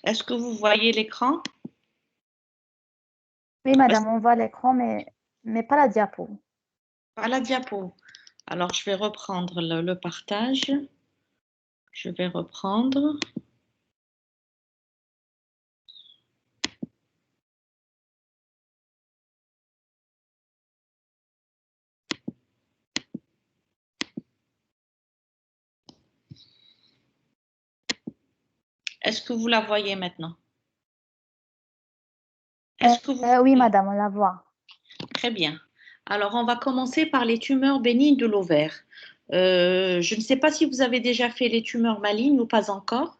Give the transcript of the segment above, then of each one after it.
Est-ce que vous voyez l'écran? Oui, madame, on voit l'écran, mais pas la diapo. Pas la diapo. Alors, je vais reprendre le partage. Je vais reprendre. Est-ce que vous la voyez maintenant? Est-ce que vous Oui, voyez? madame, on la voit. Très bien. Alors, on va commencer par les tumeurs bénignes de l'ovaire. Je ne sais pas si vous avez déjà fait les tumeurs malignes ou pas encore.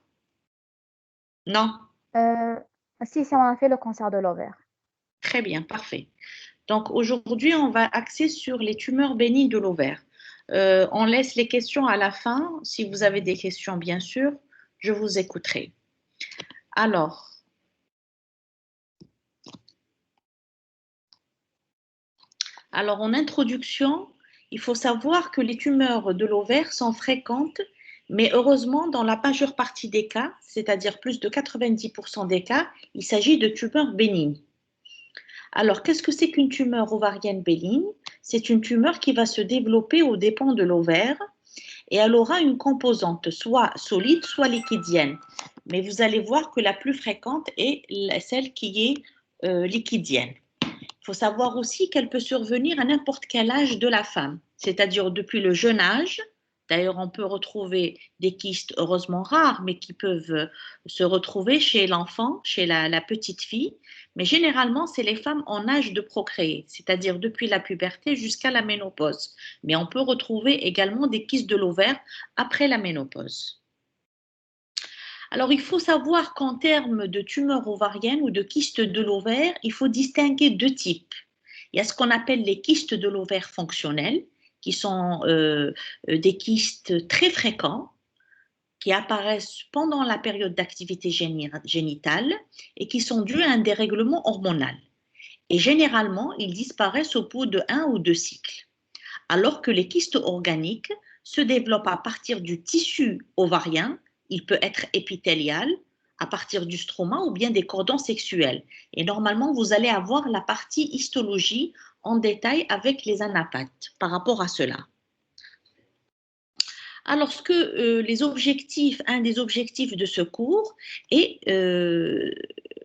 Non? Euh, si on a fait le cancer de l'ovaire. Très bien, parfait. Donc, aujourd'hui, on va axer sur les tumeurs bénignes de l'ovaire. On laisse les questions à la fin. Si vous avez des questions, bien sûr, je vous écouterai. Alors, en introduction, il faut savoir que les tumeurs de l'ovaire sont fréquentes, mais heureusement, dans la majeure partie des cas, c'est-à-dire plus de 90% des cas, il s'agit de tumeurs bénignes. Alors, qu'est-ce que c'est qu'une tumeur ovarienne bénigne? C'est une tumeur qui va se développer aux dépens de l'ovaire et elle aura une composante soit solide, soit liquidienne. Mais vous allez voir que la plus fréquente est celle qui est liquidienne. Il faut savoir aussi qu'elle peut survenir à n'importe quel âge de la femme, c'est-à-dire depuis le jeune âge. D'ailleurs, on peut retrouver des kystes heureusement rares, mais qui peuvent se retrouver chez l'enfant, chez la petite fille. Mais généralement, c'est les femmes en âge de procréer, c'est-à-dire depuis la puberté jusqu'à la ménopause. Mais on peut retrouver également des kystes de l'ovaire après la ménopause. Alors, il faut savoir qu'en termes de tumeurs ovariennes ou de kystes de l'ovaire, il faut distinguer deux types. Il y a ce qu'on appelle les kystes de l'ovaire fonctionnels, qui sont des kystes très fréquents, qui apparaissent pendant la période d'activité génitale et qui sont dus à un dérèglement hormonal. Et généralement, ils disparaissent au bout de 1 ou 2 cycles. Alors que les kystes organiques se développent à partir du tissu ovarien, il peut être épithélial, à partir du stroma ou bien des cordons sexuels. Et normalement, vous allez avoir la partie histologie en détail avec les anapathes par rapport à cela. Alors, un des objectifs de ce cours est,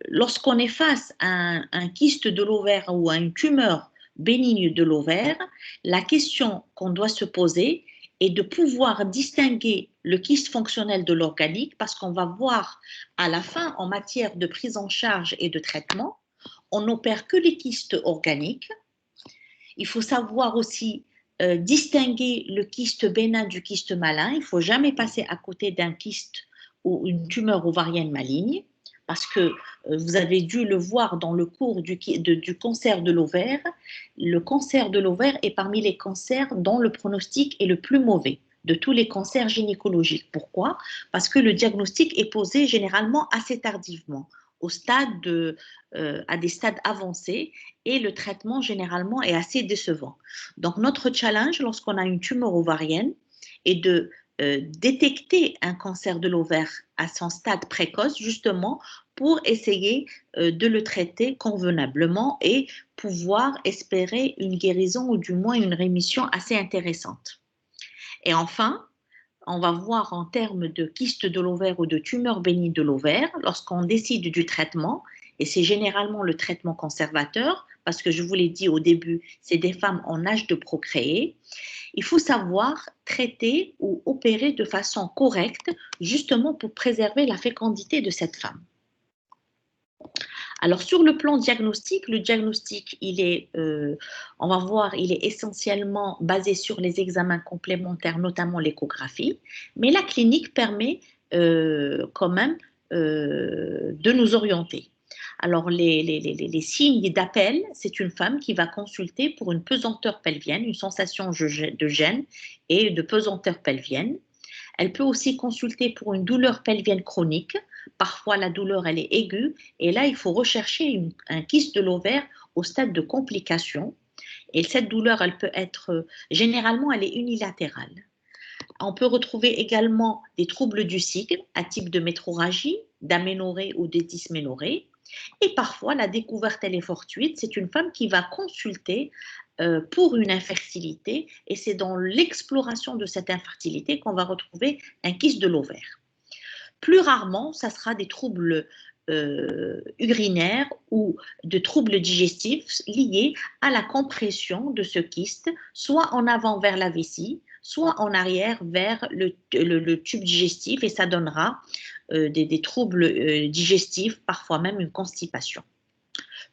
lorsqu'on est face à un kyste de l'ovaire ou à une tumeur bénigne de l'ovaire, la question qu'on doit se poser est de pouvoir distinguer le kyste fonctionnel de l'organique, parce qu'on va voir à la fin, en matière de prise en charge et de traitement, on n'opère que les kystes organiques. Il faut savoir aussi distinguer le kyste bénin du kyste malin. Il ne faut jamais passer à côté d'un kyste ou une tumeur ovarienne maligne, parce que vous avez dû le voir dans le cours du cancer de l'ovaire. Le cancer de l'ovaire est parmi les cancers dont le pronostic est le plus mauvais de tous les cancers gynécologiques. Pourquoi? Parce que le diagnostic est posé généralement assez tardivement, à des stades avancés, et le traitement généralement est assez décevant. Donc notre challenge lorsqu'on a une tumeur ovarienne est de détecter un cancer de l'ovaire à son stade précoce, justement pour essayer de le traiter convenablement et pouvoir espérer une guérison ou du moins une rémission assez intéressante. Et enfin, on va voir en termes de kyste de l'ovaire ou de tumeur bénigne de l'ovaire, lorsqu'on décide du traitement, et c'est généralement le traitement conservateur, parce que je vous l'ai dit au début, c'est des femmes en âge de procréer, il faut savoir traiter ou opérer de façon correcte, justement pour préserver la fécondité de cette femme. Alors sur le plan diagnostic, le diagnostic, on va voir, il est essentiellement basé sur les examens complémentaires, notamment l'échographie, mais la clinique permet quand même de nous orienter. Alors les signes d'appel, c'est une femme qui va consulter pour une pesanteur pelvienne, une sensation de gêne et de pesanteur pelvienne. Elle peut aussi consulter pour une douleur pelvienne chronique. Parfois, la douleur, elle est aiguë. Et là, il faut rechercher un kyste de l'ovaire au stade de complication. Et cette douleur, elle peut être, généralement, elle est unilatérale. On peut retrouver également des troubles du cycle à type de métrorragie, d'aménorrhée ou de dysménorrhée. Et parfois, la découverte, elle est fortuite. C'est une femme qui va consulter pour une infertilité et c'est dans l'exploration de cette infertilité qu'on va retrouver un kyste de l'ovaire. Plus rarement, ça sera des troubles urinaires ou de troubles digestifs liés à la compression de ce kyste, soit en avant vers la vessie, soit en arrière vers le tube digestif et ça donnera des troubles digestifs, parfois même une constipation.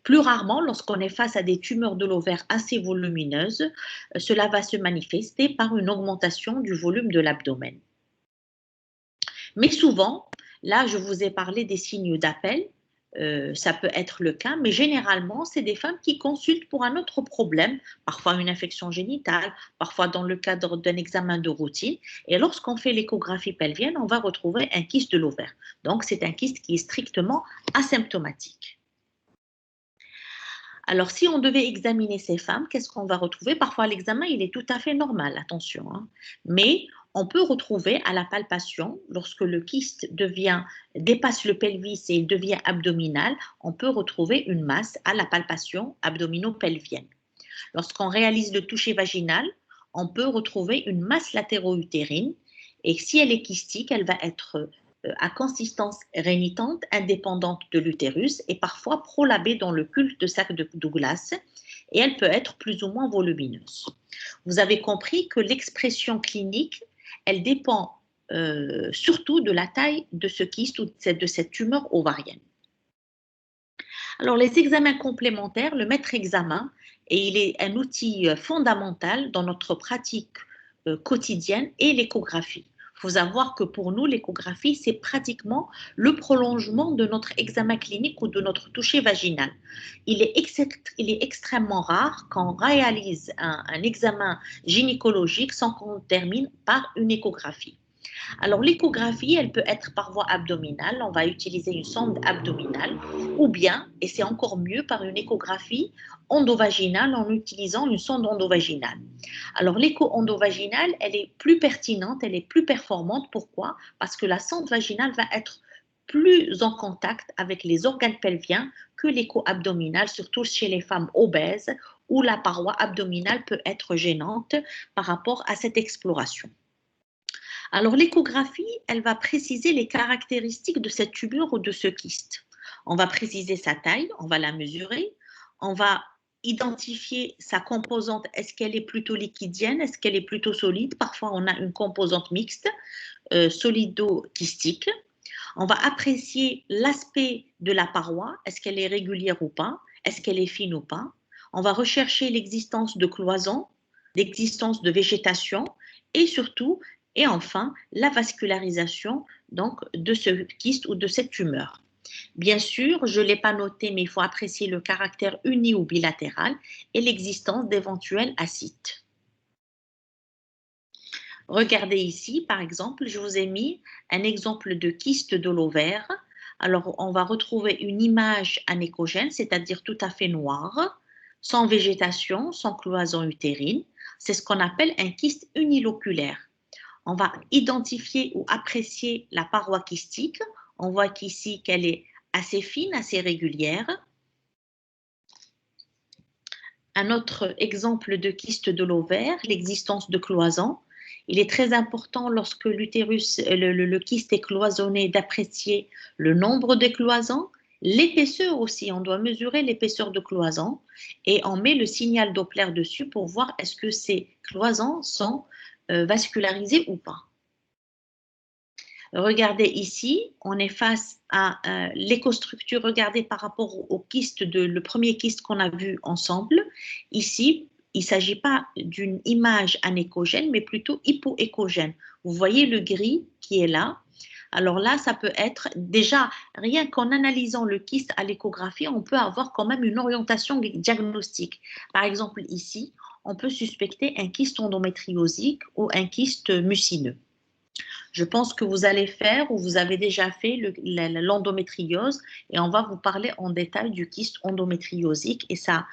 Plus rarement, lorsqu'on est face à des tumeurs de l'ovaire assez volumineuses, cela va se manifester par une augmentation du volume de l'abdomen. Mais souvent, là, je vous ai parlé des signes d'appel, ça peut être le cas, mais généralement, c'est des femmes qui consultent pour un autre problème, parfois une infection génitale, parfois dans le cadre d'un examen de routine. Et lorsqu'on fait l'échographie pelvienne, on va retrouver un kyste de l'ovaire. Donc, c'est un kyste qui est strictement asymptomatique. Alors, si on devait examiner ces femmes, qu'est-ce qu'on va retrouver? Parfois, l'examen, il est tout à fait normal, attention, hein. Mais on peut retrouver à la palpation, lorsque le kyste dépasse le pelvis et devient abdominal, on peut retrouver une masse à la palpation abdominopelvienne. Lorsqu'on réalise le toucher vaginal, on peut retrouver une masse latéro-utérine et si elle est kystique, elle va être à consistance rénitente, indépendante de l'utérus et parfois prolabée dans le culte de sac de Douglas et elle peut être plus ou moins volumineuse. Vous avez compris que l'expression clinique, elle dépend surtout de la taille de ce kyste ou de cette tumeur ovarienne. Alors, les examens complémentaires, le maître-examen, et il est un outil fondamental dans notre pratique quotidienne et l'échographie. Il faut savoir que pour nous, l'échographie, c'est pratiquement le prolongement de notre examen clinique ou de notre toucher vaginal. Il est extrêmement rare qu'on réalise un examen gynécologique sans qu'on termine par une échographie. Alors, l'échographie, elle peut être par voie abdominale, on va utiliser une sonde abdominale, ou bien, et c'est encore mieux, par une échographie endovaginale en utilisant une sonde endovaginale. Alors, l'écho endovaginale, elle est plus pertinente, elle est plus performante. Pourquoi? Parce que la sonde vaginale va être plus en contact avec les organes pelviens que l'écho abdominal, surtout chez les femmes obèses, où la paroi abdominale peut être gênante par rapport à cette exploration. Alors, l'échographie, elle va préciser les caractéristiques de cette tumeur ou de ce kyste. On va préciser sa taille, on va la mesurer, on va identifier sa composante, est-ce qu'elle est plutôt liquidienne, est-ce qu'elle est plutôt solide, parfois on a une composante mixte, solido-kystique. On va apprécier l'aspect de la paroi, est-ce qu'elle est régulière ou pas, est-ce qu'elle est fine ou pas. On va rechercher l'existence de cloisons, l'existence de végétation et surtout, et enfin, la vascularisation donc, de ce kyste ou de cette tumeur. Bien sûr, je ne l'ai pas noté, mais il faut apprécier le caractère uni ou bilatéral et l'existence d'éventuels ascites. Regardez ici, par exemple, je vous ai mis un exemple de kyste de l'ovaire. Alors, on va retrouver une image anéchogène, c'est-à-dire tout à fait noire, sans végétation, sans cloison utérine. C'est ce qu'on appelle un kyste uniloculaire. On va identifier ou apprécier la paroi kystique. On voit qu'ici qu'elle est assez fine, assez régulière. Un autre exemple de kyste de l'ovaire, l'existence de cloisons. Il est très important lorsque l'utérus, le kyste est cloisonné d'apprécier le nombre de cloisons, l'épaisseur aussi. On doit mesurer l'épaisseur de cloisons et on met le signal Doppler dessus pour voir est-ce que ces cloisons sont vascularisées ou pas. Regardez ici, on est face à l'écostructure. Regardez par rapport au kyste, le premier kyste qu'on a vu ensemble. Ici, il ne s'agit pas d'une image anéchogène, mais plutôt hypoéchogène. Vous voyez le gris qui est là. Alors là, ça peut être déjà, rien qu'en analysant le kyste à l'échographie, on peut avoir quand même une orientation diagnostique. Par exemple, ici, on peut suspecter un kyste endométriosique ou un kyste mucineux. Je pense que vous allez faire ou vous avez déjà fait l'endométriose et on va vous parler en détail du kyste endométriosique et sa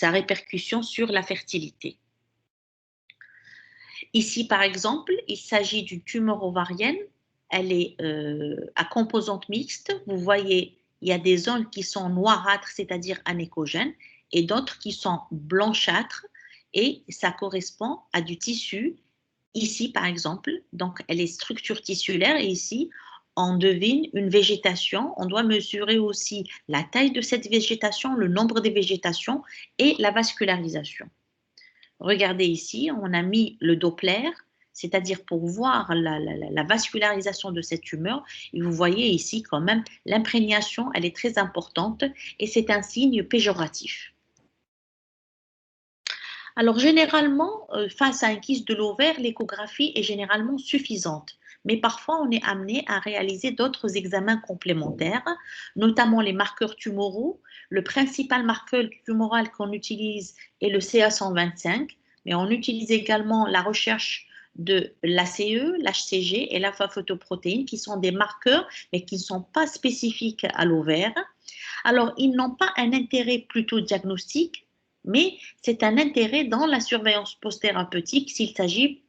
répercussion sur la fertilité. Ici, par exemple, il s'agit d'une tumeur ovarienne. elle est à composante mixte. Vous voyez, il y a des zones qui sont noirâtres, c'est-à-dire anéchogènes, et d'autres qui sont blanchâtres, et ça correspond à du tissu. Ici, par exemple, donc elle est structure tissulaire, et ici, on devine une végétation. On doit mesurer aussi la taille de cette végétation, le nombre des végétations et la vascularisation. Regardez ici, on a mis le Doppler, c'est-à-dire pour voir la vascularisation de cette tumeur. Et vous voyez ici quand même l'imprégnation, elle est très importante et c'est un signe péjoratif. Alors généralement, face à un kyste de l'ovaire, l'échographie est généralement suffisante. Mais parfois, on est amené à réaliser d'autres examens complémentaires, notamment les marqueurs tumoraux. Le principal marqueur tumoral qu'on utilise est le CA125, mais on utilise également la recherche de l'ACE, l'HCG et l'alpha-photoprotéine, qui sont des marqueurs, mais qui ne sont pas spécifiques à l'ovaire. Alors, ils n'ont pas un intérêt plutôt diagnostique, mais c'est un intérêt dans la surveillance post-thérapeutique s'il s'agit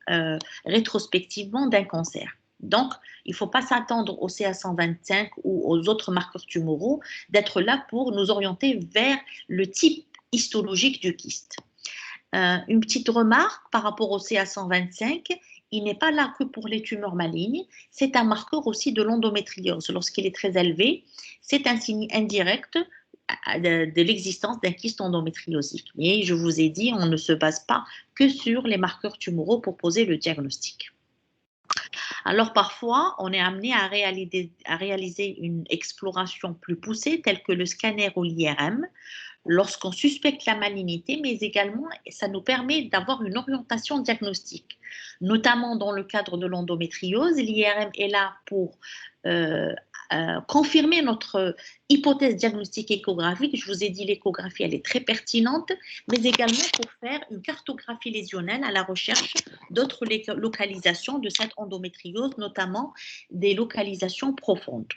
rétrospectivement d'un cancer. Donc, il ne faut pas s'attendre au CA125 ou aux autres marqueurs tumoraux d'être là pour nous orienter vers le type histologique du kyste. Une petite remarque par rapport au CA125, il n'est pas là que pour les tumeurs malignes, c'est un marqueur aussi de l'endométriose. Lorsqu'il est très élevé, c'est un signe indirect de l'existence d'un kyste endométriosique. Mais je vous ai dit, on ne se base pas que sur les marqueurs tumoraux pour poser le diagnostic. Alors parfois, on est amené à réaliser une exploration plus poussée, telle que le scanner ou l'IRM, lorsqu'on suspecte la malignité, mais également ça nous permet d'avoir une orientation diagnostique, notamment dans le cadre de l'endométriose. L'IRM est là pour confirmer notre hypothèse diagnostique échographique. Je vous ai dit, l'échographie, elle est très pertinente, mais également pour faire une cartographie lésionnelle à la recherche d'autres localisations de cette endométriose, notamment des localisations profondes.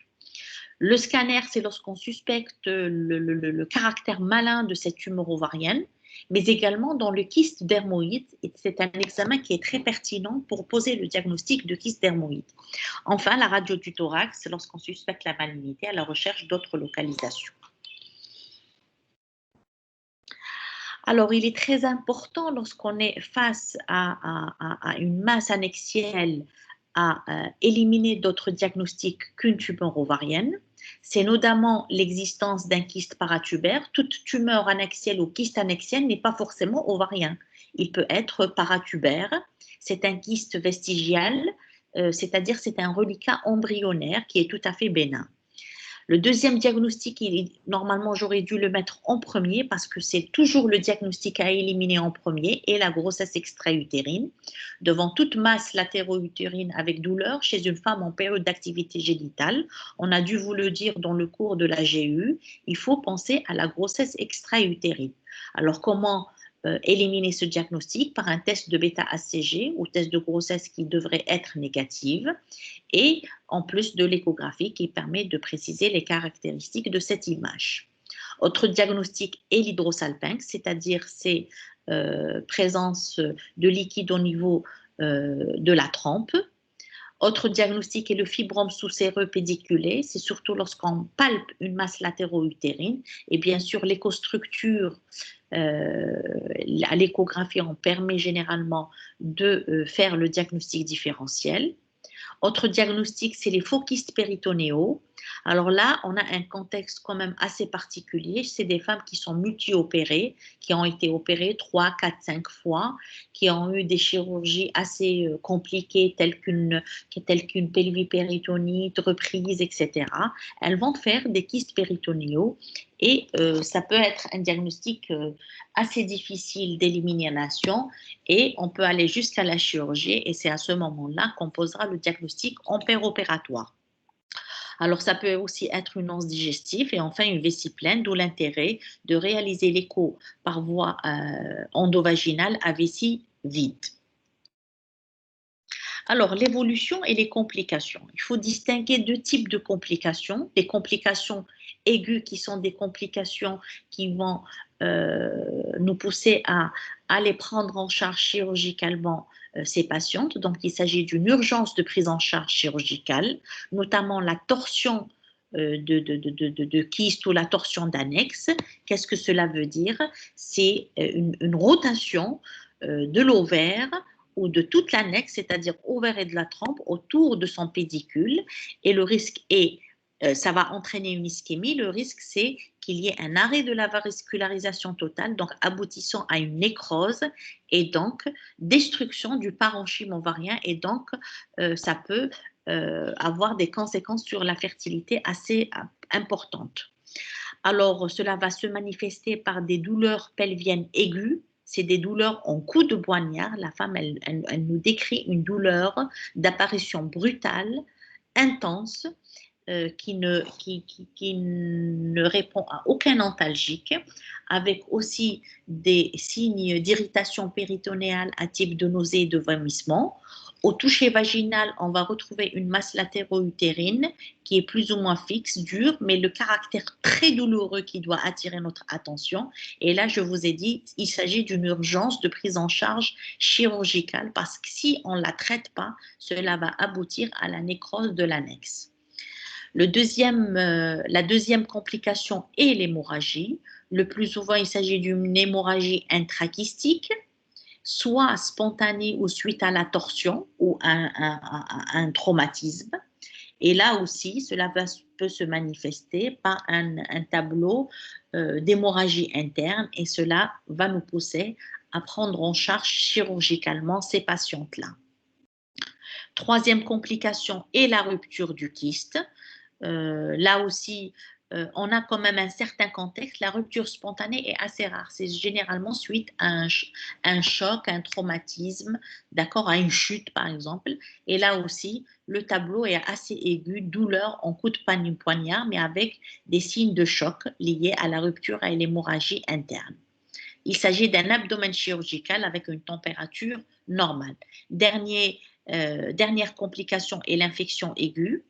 Le scanner, c'est lorsqu'on suspecte le caractère malin de cette tumeur ovarienne, mais également dans le kyste dermoïde. C'est un examen qui est très pertinent pour poser le diagnostic de kyste dermoïde. Enfin, la radio du thorax, c'est lorsqu'on suspecte la malignité à la recherche d'autres localisations. Alors, il est très important lorsqu'on est face à une masse annexielle à éliminer d'autres diagnostics qu'une tumeur ovarienne. C'est notamment l'existence d'un kyste paratubère. Toute tumeur annexielle ou kyste annexiel n'est pas forcément ovarien. Il peut être paratubère. C'est un kyste vestigial, c'est-à-dire c'est un reliquat embryonnaire qui est tout à fait bénin. Le deuxième diagnostic, normalement, j'aurais dû le mettre en premier parce que c'est toujours le diagnostic à éliminer en premier et la grossesse extra-utérine. Devant toute masse latéro-utérine avec douleur chez une femme en période d'activité génitale, on a dû vous le dire dans le cours de la GU, il faut penser à la grossesse extra-utérine. Alors, comment éliminer ce diagnostic? Par un test de bêta-HCG ou test de grossesse qui devrait être négative et en plus de l'échographie qui permet de préciser les caractéristiques de cette image. Autre diagnostic est l'hydrosalpinx, c'est-à-dire c'est présence de liquide au niveau de la trempe. Autre diagnostic est le fibrome sous-séreux pédiculé, c'est surtout lorsqu'on palpe une masse latéro-utérine et bien sûr l'écostructure à l'échographie on permet généralement de faire le diagnostic différentiel. Autre diagnostic, c'est les faux kystes péritonéaux. Alors là, on a un contexte quand même assez particulier. C'est des femmes qui sont multi-opérées, qui ont été opérées 3, 4, 5 fois, qui ont eu des chirurgies assez compliquées telles qu'une pelvipéritonite, reprise, etc. Elles vont faire des kystes péritonéaux et ça peut être un diagnostic assez difficile d'élimination et on peut aller jusqu'à la chirurgie et c'est à ce moment-là qu'on posera le diagnostic en péropératoire. Alors, ça peut aussi être une anse digestive et enfin une vessie pleine, d'où l'intérêt de réaliser l'écho par voie endovaginale à vessie vide. Alors, l'évolution et les complications. Il faut distinguer deux types de complications. Les complications aiguës qui sont des complications qui vont nous pousser à aller prendre en charge chirurgicalement ces patientes. Donc, il s'agit d'une urgence de prise en charge chirurgicale, notamment la torsion de kyste ou la torsion d'annexe. Qu'est-ce que cela veut dire? C'est une rotation de l'ovaire ou de toute l'annexe, c'est-à-dire ovaire et de la trompe, autour de son pédicule. Et le risque est, ça va entraîner une ischémie. Le risque, c'est qu'il y ait un arrêt de la vascularisation totale, donc aboutissant à une nécrose et donc destruction du parenchyme ovarien. Et donc, ça peut avoir des conséquences sur la fertilité assez importantes. Alors, cela va se manifester par des douleurs pelviennes aiguës. C'est des douleurs en coup de poignard. La femme, elle nous décrit une douleur d'apparition brutale, intense, qui ne répond à aucun antalgique, avec aussi des signes d'irritation péritonéale à type de nausée et de vomissement. Au toucher vaginal, on va retrouver une masse latéro-utérine qui est plus ou moins fixe, dure, mais le caractère très douloureux qui doit attirer notre attention. Et là, je vous ai dit, il s'agit d'une urgence de prise en charge chirurgicale parce que si on ne la traite pas, cela va aboutir à la nécrose de l'annexe. La deuxième complication est l'hémorragie. Le plus souvent, il s'agit d'une hémorragie intrachystique, soit spontanée ou suite à la torsion ou un traumatisme. Et là aussi, cela peut se manifester par un tableau d'hémorragie interne et cela va nous pousser à prendre en charge chirurgicalement ces patientes-là. Troisième complication est la rupture du kyste. Là aussi, on a quand même un certain contexte. La rupture spontanée est assez rare. C'est généralement suite à un choc, un traumatisme, d'accord, à une chute par exemple. Et là aussi, le tableau est assez aigu, douleur en coup de poignard, mais avec des signes de choc liés à la rupture et à l'hémorragie interne. Il s'agit d'un abdomen chirurgical avec une température normale. Dernière complication est l'infection aiguë.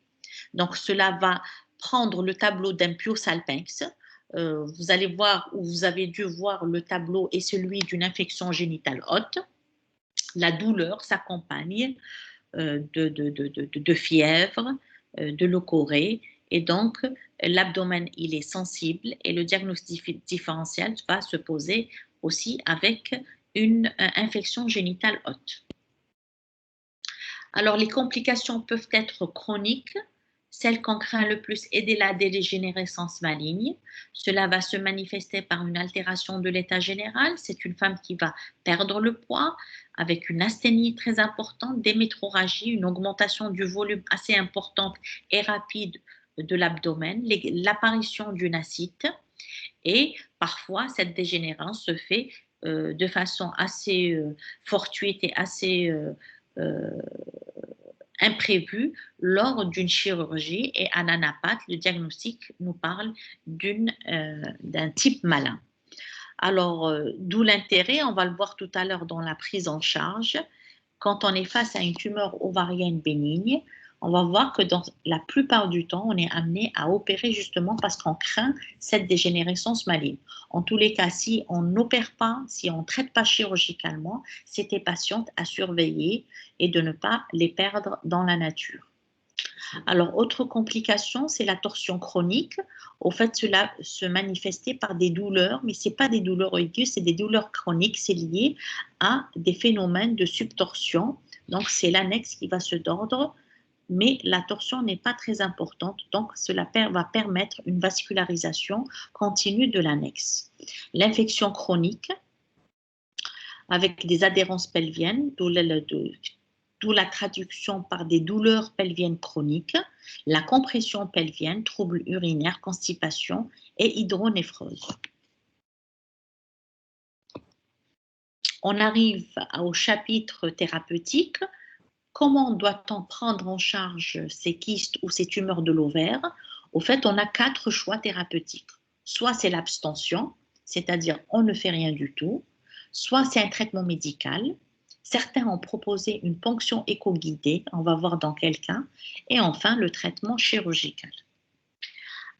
Donc, cela va prendre le tableau d'un Pio-Salpinx. Vous allez voir, ou vous avez dû voir le tableau est celui d'une infection génitale haute. La douleur s'accompagne de fièvre, de leucorrhée. Et donc, l'abdomen, il est sensible et le diagnostic différentiel va se poser aussi avec une infection génitale haute. Alors, les complications peuvent être chroniques. Celle qu'on craint le plus est la dégénérescence maligne. Cela va se manifester par une altération de l'état général. C'est une femme qui va perdre le poids avec une asthénie très importante, des métrorragies, une augmentation du volume assez importante et rapide de l'abdomen, l'apparition d'une ascite. Et parfois, cette dégénérescence se fait de façon assez fortuite et assez imprévu lors d'une chirurgie et à l'anapathe, le diagnostic nous parle d'un type malin. Alors, d'où l'intérêt, on va le voir tout à l'heure dans la prise en charge. Quand on est face à une tumeur ovarienne bénigne, on va voir que dans la plupart du temps, on est amené à opérer justement parce qu'on craint cette dégénérescence maligne. En tous les cas, si on n'opère pas, si on ne traite pas chirurgicalement, c'est des patientes à surveiller et de ne pas les perdre dans la nature. Alors, autre complication, c'est la torsion chronique. Au fait, cela se manifestait par des douleurs, mais ce n'est pas des douleurs aiguës, c'est des douleurs chroniques. C'est lié à des phénomènes de subtorsion. Donc, c'est l'annexe qui va se tordre, mais la torsion n'est pas très importante. Donc, cela va permettre une vascularisation continue de l'annexe. L'infection chronique, avec des adhérences pelviennes, d'où la traduction par des douleurs pelviennes chroniques, la compression pelvienne, troubles urinaires, constipation et hydronéphrose. On arrive au chapitre thérapeutique. Comment doit-on prendre en charge ces kystes ou ces tumeurs de l'ovaire? Au fait, on a 4 choix thérapeutiques. Soit c'est l'abstention, c'est-à-dire on ne fait rien du tout. Soit c'est un traitement médical. Certains ont proposé une ponction éco-guidée, on va voir dans quel cas. Et enfin, le traitement chirurgical.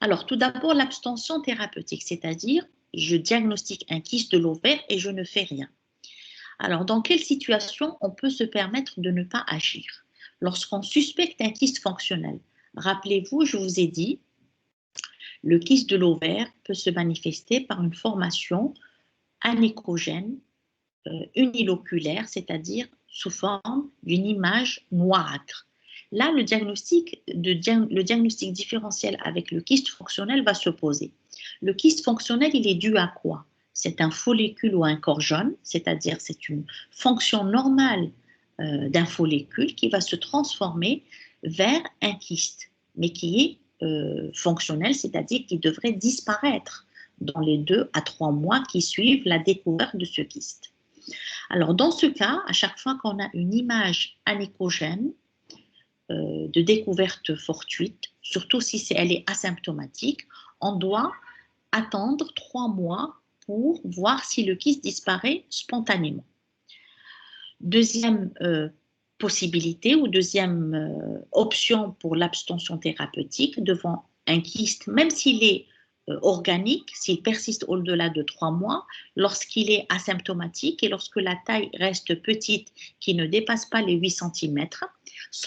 Alors, tout d'abord, l'abstention thérapeutique, c'est-à-dire je diagnostique un kyste de l'ovaire et je ne fais rien. Alors, dans quelle situation on peut se permettre de ne pas agir? Lorsqu'on suspecte un kyste fonctionnel. Rappelez-vous, je vous ai dit, le kyste de l'ovaire peut se manifester par une formation anécrogène uniloculaire, c'est-à-dire sous forme d'une image noirâtre. Là, le diagnostic différentiel avec le kyste fonctionnel va se poser. Le kyste fonctionnel, il est dû à quoi? C'est un follicule ou un corps jaune, c'est-à-dire c'est une fonction normale d'un follicule qui va se transformer vers un kyste, mais qui est fonctionnel, c'est-à-dire qui devrait disparaître dans les 2 à 3 mois qui suivent la découverte de ce kyste. Alors, dans ce cas, à chaque fois qu'on a une image anécrogène de découverte fortuite, surtout si elle est asymptomatique, on doit attendre 3 mois pour voir si le kyste disparaît spontanément. Deuxième possibilité ou deuxième option pour l'abstention thérapeutique devant un kyste, même s'il est organique, s'il persiste au-delà de 3 mois, lorsqu'il est asymptomatique et lorsque la taille reste petite, qui ne dépasse pas les 8 cm,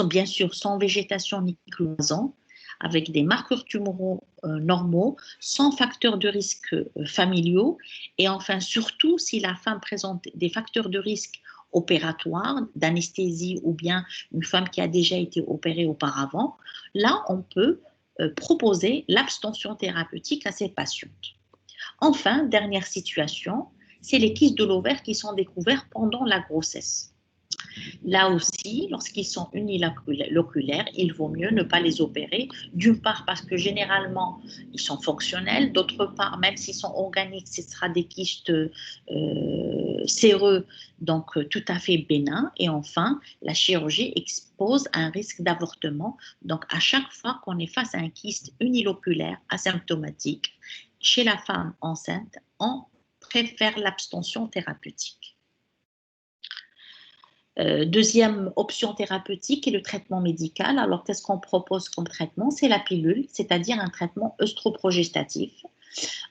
bien sûr sans végétation ni cloison, avec des marqueurs tumoraux normaux, sans facteurs de risque familiaux, et enfin surtout si la femme présente des facteurs de risque opératoires, d'anesthésie ou bien une femme qui a déjà été opérée auparavant, là on peut proposer l'abstention thérapeutique à ces patientes. Enfin, dernière situation, c'est les kystes de l'ovaire qui sont découverts pendant la grossesse. Là aussi, lorsqu'ils sont uniloculaires, il vaut mieux ne pas les opérer, d'une part parce que généralement, ils sont fonctionnels, d'autre part, même s'ils sont organiques, ce sera des kystes séreux, donc tout à fait bénins. Et enfin, la chirurgie expose un risque d'avortement. Donc, à chaque fois qu'on est face à un kyste uniloculaire asymptomatique, chez la femme enceinte, on préfère l'abstention thérapeutique. Deuxième option thérapeutique est le traitement médical. Alors, qu'est-ce qu'on propose comme traitement? C'est la pilule, c'est-à-dire un traitement œstroprogestatif.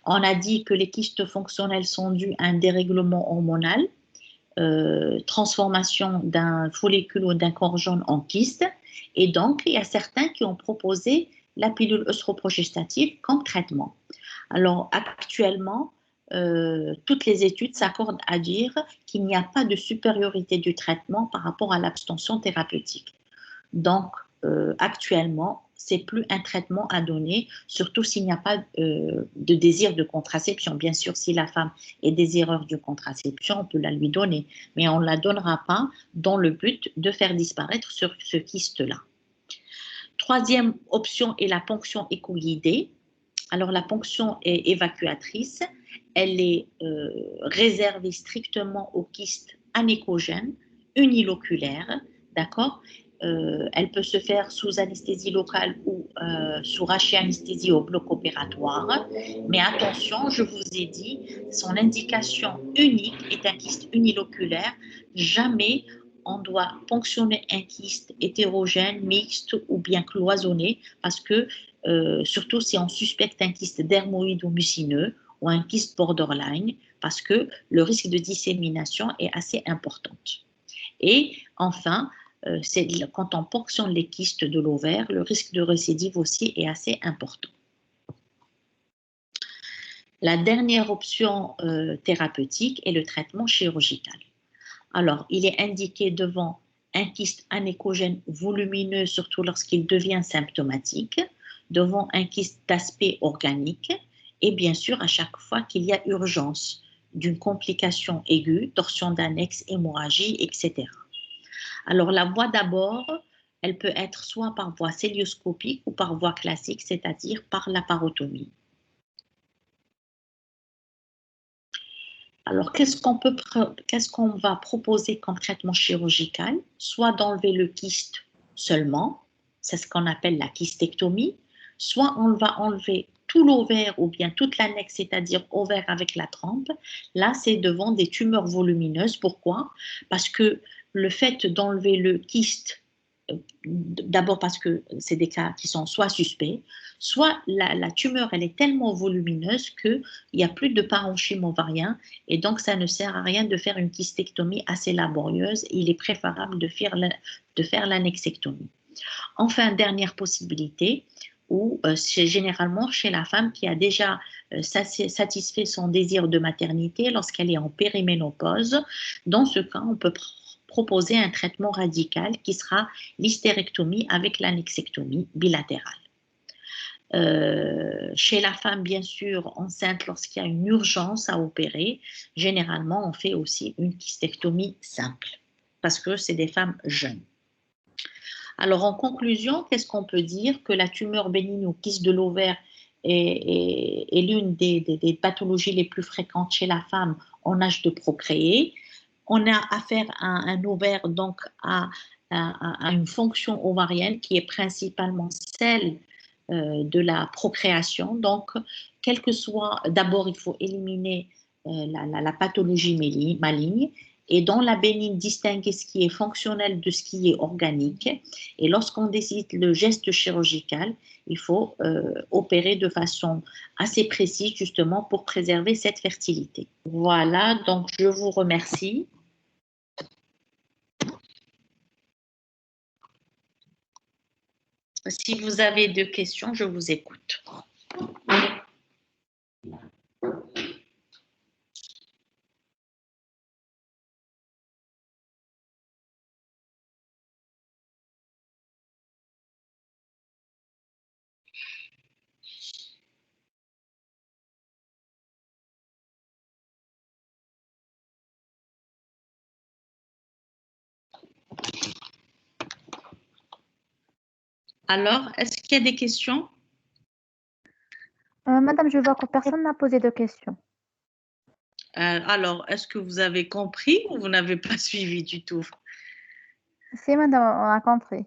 On a dit que les kystes fonctionnels sont dus à un dérèglement hormonal, transformation d'un follicule ou d'un corps jaune en kyste. Et donc, il y a certains qui ont proposé la pilule œstroprogestative comme traitement. Alors, actuellement, toutes les études s'accordent à dire qu'il n'y a pas de supériorité du traitement par rapport à l'abstention thérapeutique. Donc, actuellement, c'est plus un traitement à donner, surtout s'il n'y a pas de désir de contraception. Bien sûr, si la femme est désireuse de contraception, on peut la lui donner, mais on ne la donnera pas dans le but de faire disparaître ce kyste-là. Troisième option est la ponction écho-guidée. Alors, la ponction est évacuatrice. Elle est réservée strictement aux kystes anécrogènes, uniloculaires, d'accord? Elle peut se faire sous anesthésie locale ou sous rachianesthésie au bloc opératoire. Mais attention, je vous ai dit, son indication unique est un kyste uniloculaire. Jamais on doit ponctionner un kyste hétérogène, mixte ou bien cloisonné parce que surtout si on suspecte un kyste dermoïde ou mucineux ou un kyste borderline, parce que le risque de dissémination est assez important. Et enfin, quand on ponctionne les kystes de l'ovaire, le risque de récidive aussi est assez important. La dernière option thérapeutique est le traitement chirurgical. Alors, il est indiqué devant un kyste anécrogène volumineux, surtout lorsqu'il devient symptomatique, devant un kyste d'aspect organique et bien sûr à chaque fois qu'il y a urgence d'une complication aiguë, torsion d'annexe, hémorragie, etc. Alors la voie d'abord, elle peut être soit par voie cœlioscopique ou par voie classique, c'est-à-dire par la parotomie. Alors qu'est-ce qu'on va proposer comme traitement chirurgical? Soit d'enlever le kyste seulement, c'est ce qu'on appelle la kystectomie, soit on va enlever tout l'ovaire ou bien toute l'annexe, c'est-à-dire ovaire avec la trempe. Là, c'est devant des tumeurs volumineuses. Pourquoi? Parce que le fait d'enlever le kyste d'abord parce que c'est des cas qui sont soit suspects, soit la tumeur, elle est tellement volumineuse qu'il n'y a plus de parenchyme ovarien et donc ça ne sert à rien de faire une kystéctomie assez laborieuse. Il est préférable de faire l'annexectomie. Enfin, dernière possibilité, ou c'est généralement chez la femme qui a déjà satisfait son désir de maternité lorsqu'elle est en périménopause. Dans ce cas, on peut proposer un traitement radical qui sera l'hystérectomie avec l'annexectomie bilatérale. Chez la femme, bien sûr, enceinte, lorsqu'il y a une urgence à opérer, généralement, on fait aussi une kystéctomie simple parce que c'est des femmes jeunes. Alors, en conclusion, qu'est-ce qu'on peut dire? Que la tumeur bénigne ou kyste de l'ovaire est l'une des pathologies les plus fréquentes chez la femme en âge de procréer. On a affaire à un ovaire, donc à une fonction ovarienne qui est principalement celle de la procréation. Donc, quel que soit, d'abord, il faut éliminer la pathologie maligne. Et dans la bénigne, distinguer ce qui est fonctionnel de ce qui est organique. Et lorsqu'on décide le geste chirurgical, il faut opérer de façon assez précise, justement, pour préserver cette fertilité. Voilà, donc je vous remercie. Si vous avez des questions, je vous écoute. Alors, est-ce qu'il y a des questions? Madame, je vois que personne n'a posé de questions. Alors, est-ce que vous avez compris ou vous n'avez pas suivi du tout? Si, madame, on a compris.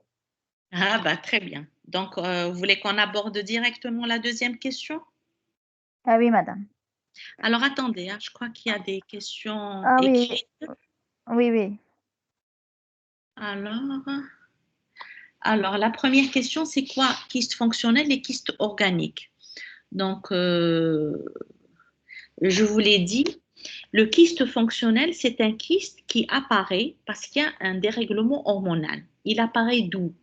Ah, bah, très bien. Donc, vous voulez qu'on aborde directement la deuxième question? Ah oui, madame. Alors, attendez, hein, je crois qu'il y a des questions Ah oui, écrites. oui, oui. Alors, la première question, c'est quoi kyste fonctionnel et kyste organique? Donc, je vous l'ai dit, le kyste fonctionnel, c'est un kyste qui apparaît parce qu'il y a un dérèglement hormonal. Il apparaît d'où?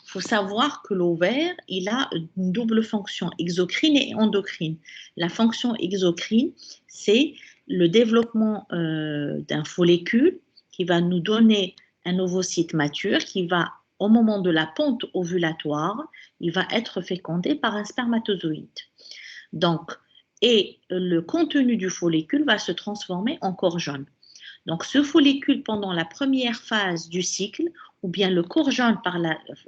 Il faut savoir que l'ovaire, il a une double fonction, exocrine et endocrine. La fonction exocrine, c'est le développement d'un follicule qui va nous donner un ovocyte mature qui va, au moment de la ponte ovulatoire, il va être fécondé par un spermatozoïde. Donc, et le contenu du follicule va se transformer en corps jaune. Donc, ce follicule, pendant la première phase du cycle, ou bien le corps jaune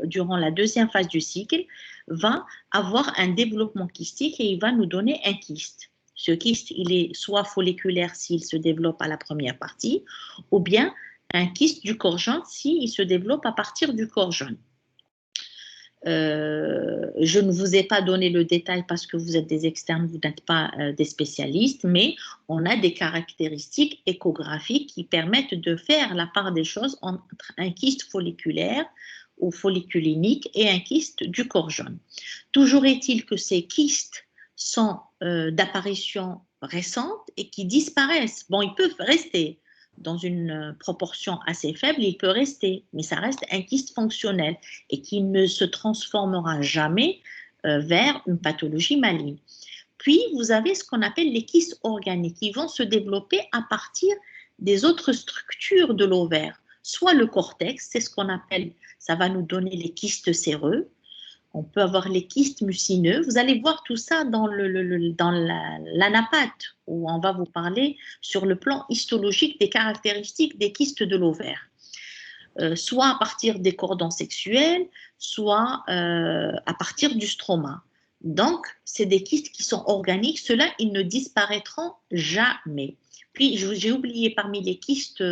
durant la deuxième phase du cycle, va avoir un développement kystique et il va nous donner un kyste. Ce kyste, il est soit folliculaire s'il se développe à la première partie, ou bien un kyste du corps jaune s'il se développe à partir du corps jaune. Je ne vous ai pas donné le détail parce que vous êtes des externes, vous n'êtes pas des spécialistes, mais on a des caractéristiques échographiques qui permettent de faire la part des choses entre un kyste folliculaire ou folliculinique et un kyste du corps jaune. Toujours est-il que ces kystes sont d'apparition récente et qui disparaissent. Bon, ils peuvent rester dans une proportion assez faible, il peut rester, mais ça reste un kyste fonctionnel et qui ne se transformera jamais vers une pathologie maligne. Puis, vous avez ce qu'on appelle les kystes organiques qui vont se développer à partir des autres structures de l'ovaire, soit le cortex, c'est ce qu'on appelle, ça va nous donner les kystes séreux. On peut avoir les kystes mucineux. Vous allez voir tout ça dans l'anapathe, où on va vous parler sur le plan histologique des caractéristiques des kystes de l'ovaire. Soit à partir des cordons sexuels, soit à partir du stroma. Donc, c'est des kystes qui sont organiques. Ceux-là, ils ne disparaîtront jamais. Puis, j'ai oublié parmi les kystes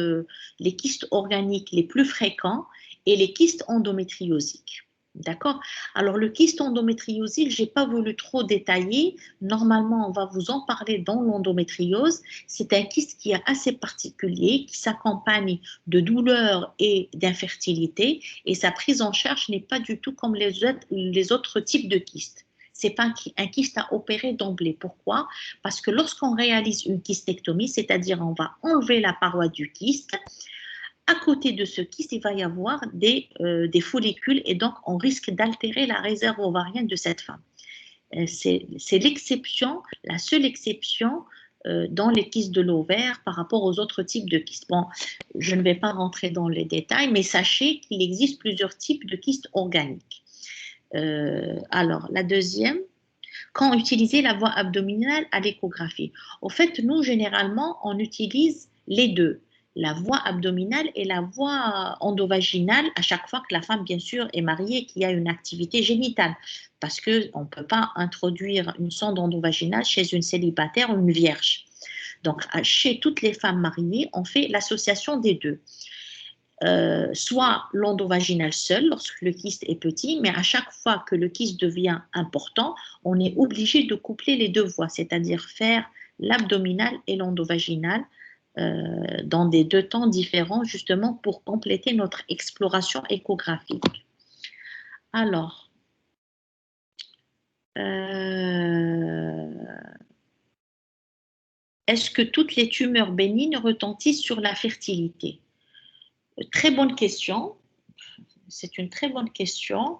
organiques les plus fréquents et les kystes endométriosiques. D'accord? Alors, le kyste endométriosique, je n'ai pas voulu trop détailler. Normalement, on va vous en parler dans l'endométriose. C'est un kyste qui est assez particulier, qui s'accompagne de douleurs et d'infertilité. Et sa prise en charge n'est pas du tout comme les autres types de kystes. Ce n'est pas un kyste à opérer d'emblée. Pourquoi? Parce que lorsqu'on réalise une kystectomie, c'est-à-dire on va enlever la paroi du kyste, à côté de ce kyste, il va y avoir des follicules et donc on risque d'altérer la réserve ovarienne de cette femme. C'est l'exception, la seule exception dans les kystes de l'ovaire par rapport aux autres types de kystes. Bon, je ne vais pas rentrer dans les détails, mais sachez qu'il existe plusieurs types de kystes organiques. Alors, la deuxième, quand utiliser la voie abdominale à l'échographie. Au fait, nous, généralement, on utilise les deux, la voie abdominale et la voie endovaginale, à chaque fois que la femme, bien sûr, est mariée et qu'il y a une activité génitale. Parce qu'on ne peut pas introduire une sonde endovaginale chez une célibataire ou une vierge. Donc, chez toutes les femmes mariées, on fait l'association des deux. Soit l'endovaginal seul lorsque le kyste est petit, mais à chaque fois que le kyste devient important, on est obligé de coupler les deux voies, c'est-à-dire faire l'abdominal et l'endovaginal dans des deux temps différents, justement pour compléter notre exploration échographique. Alors, est-ce que toutes les tumeurs bénignes retentissent sur la fertilité? Très bonne question. C'est une très bonne question.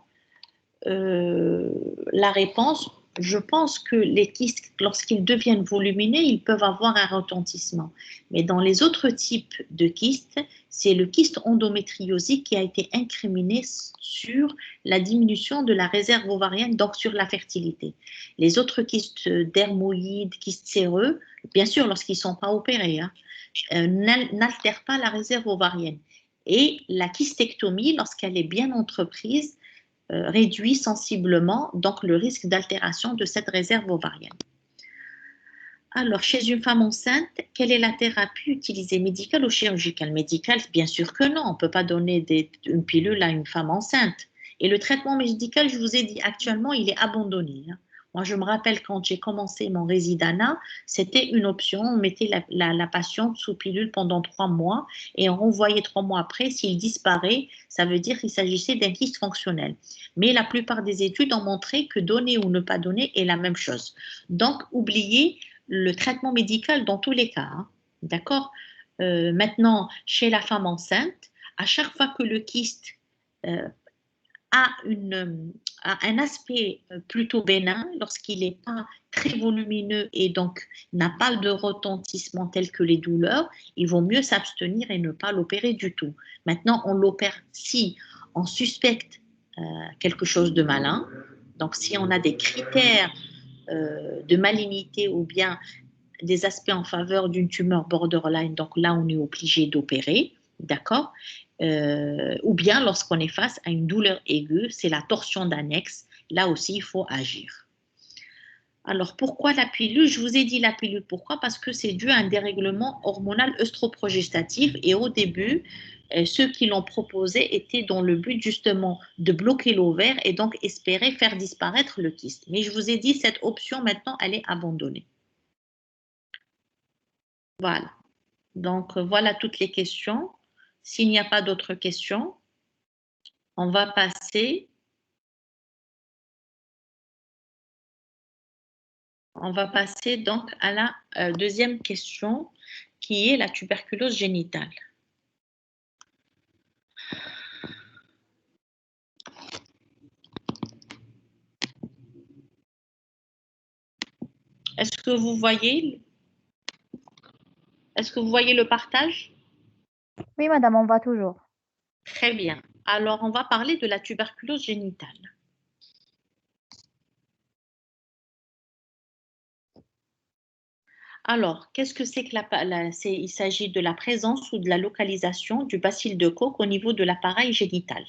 La réponse, je pense que les kystes, lorsqu'ils deviennent volumineux, ils peuvent avoir un retentissement. Mais dans les autres types de kystes, c'est le kyste endométriosique qui a été incriminé sur la diminution de la réserve ovarienne, donc sur la fertilité. Les autres kystes dermoïdes, kystes séreux, bien sûr, lorsqu'ils ne sont pas opérés, n'altèrent pas la réserve ovarienne. Et la kystectomie, lorsqu'elle est bien entreprise, réduit sensiblement donc le risque d'altération de cette réserve ovarienne. Alors, chez une femme enceinte, quelle est la thérapie utilisée, médicale ou chirurgicale? Médicale, bien sûr que non, on ne peut pas donner une pilule à une femme enceinte. Et le traitement médical, je vous ai dit, actuellement, il est abandonné. Moi, je me rappelle quand j'ai commencé mon résidanat, c'était une option. On mettait la patiente sous pilule pendant 3 mois et on renvoyait 3 mois après. S'il disparaît, ça veut dire qu'il s'agissait d'un kyste fonctionnel. Mais la plupart des études ont montré que donner ou ne pas donner est la même chose. Donc, oubliez le traitement médical dans tous les cas. D'accord? Maintenant, chez la femme enceinte, à chaque fois que le kyste a un aspect plutôt bénin, lorsqu'il n'est pas très volumineux et donc n'a pas de retentissement tel que les douleurs, il vaut mieux s'abstenir et ne pas l'opérer du tout. Maintenant, on l'opère si on suspecte quelque chose de malin, donc si on a des critères de malignité ou bien des aspects en faveur d'une tumeur borderline, donc là on est obligé d'opérer, d'accord? Ou bien lorsqu'on est face à une douleur aiguë, c'est la torsion d'annexe, là aussi il faut agir. Alors pourquoi la pilule? Je vous ai dit la pilule, pourquoi? Parce que c'est dû à un dérèglement hormonal œstroprogestatif et au début, ceux qui l'ont proposé étaient dans le but justement de bloquer l'ovaire et donc espérer faire disparaître le kyste. Mais je vous ai dit, cette option maintenant, elle est abandonnée. Voilà. Donc, voilà toutes les questions. S'il n'y a pas d'autres questions, on va passer donc à la deuxième question qui est la tuberculose génitale. Est-ce que vous voyez le partage? Oui, madame, on va toujours. Très bien. Alors, on va parler de la tuberculose génitale. Alors, qu'est-ce que c'est que il s'agit de la présence ou de la localisation du bacille de Koch au niveau de l'appareil génital.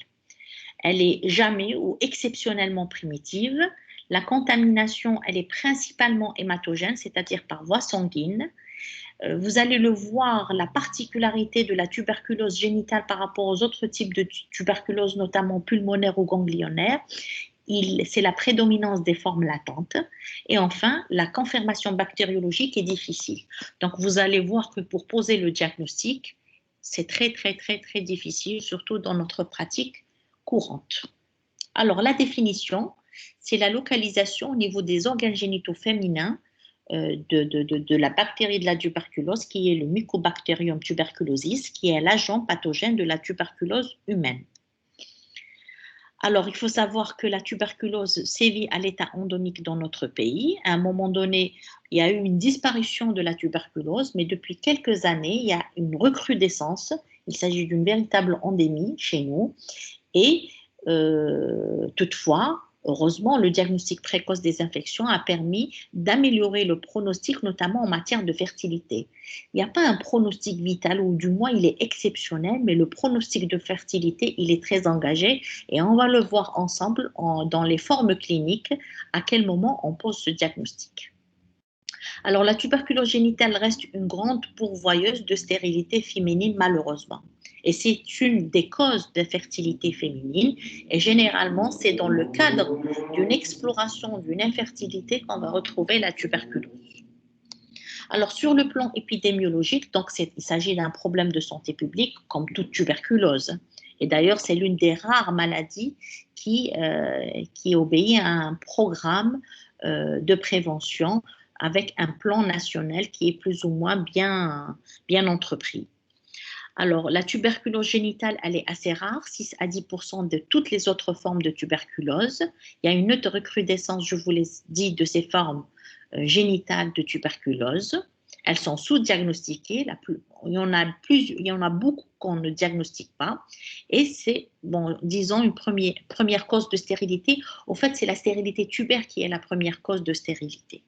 Elle est jamais ou exceptionnellement primitive. La contamination, elle est principalement hématogène, c'est-à-dire par voie sanguine. Vous allez le voir, la particularité de la tuberculose génitale par rapport aux autres types de tuberculose, notamment pulmonaire ou ganglionnaire. C'est la prédominance des formes latentes. Et enfin, la confirmation bactériologique est difficile. Donc, vous allez voir que pour poser le diagnostic, c'est très, très, très, très difficile, surtout dans notre pratique courante. Alors, la définition, c'est la localisation au niveau des organes génitaux féminins de la bactérie de la tuberculose, qui est le Mycobacterium tuberculosis, qui est l'agent pathogène de la tuberculose humaine. Alors, il faut savoir que la tuberculose sévit à l'état endémique dans notre pays. À un moment donné, il y a eu une disparition de la tuberculose, mais depuis quelques années, il y a une recrudescence. Il s'agit d'une véritable endémie chez nous. Et toutefois, heureusement, le diagnostic précoce des infections a permis d'améliorer le pronostic, notamment en matière de fertilité. Il n'y a pas un pronostic vital, ou du moins il est exceptionnel, mais le pronostic de fertilité, il est très engagé et on va le voir ensemble dans les formes cliniques, à quel moment on pose ce diagnostic. Alors, la tuberculose génitale reste une grande pourvoyeuse de stérilité féminine, malheureusement. Et c'est une des causes d'infertilité féminine. Et généralement, c'est dans le cadre d'une exploration d'une infertilité qu'on va retrouver la tuberculose. Alors, sur le plan épidémiologique, donc il s'agit d'un problème de santé publique, comme toute tuberculose. Et d'ailleurs, c'est l'une des rares maladies qui obéit à un programme de prévention avec un plan national qui est plus ou moins bien entrepris. Alors, la tuberculose génitale, elle est assez rare, 6 à 10% de toutes les autres formes de tuberculose. Il y a une autre recrudescence, je vous l'ai dit, de ces formes génitales de tuberculose. Elles sont sous-diagnostiquées. Il y en a beaucoup qu'on ne diagnostique pas. Et c'est, bon, disons, une première cause de stérilité. Au fait, c'est la stérilité tubaire qui est la première cause de stérilité.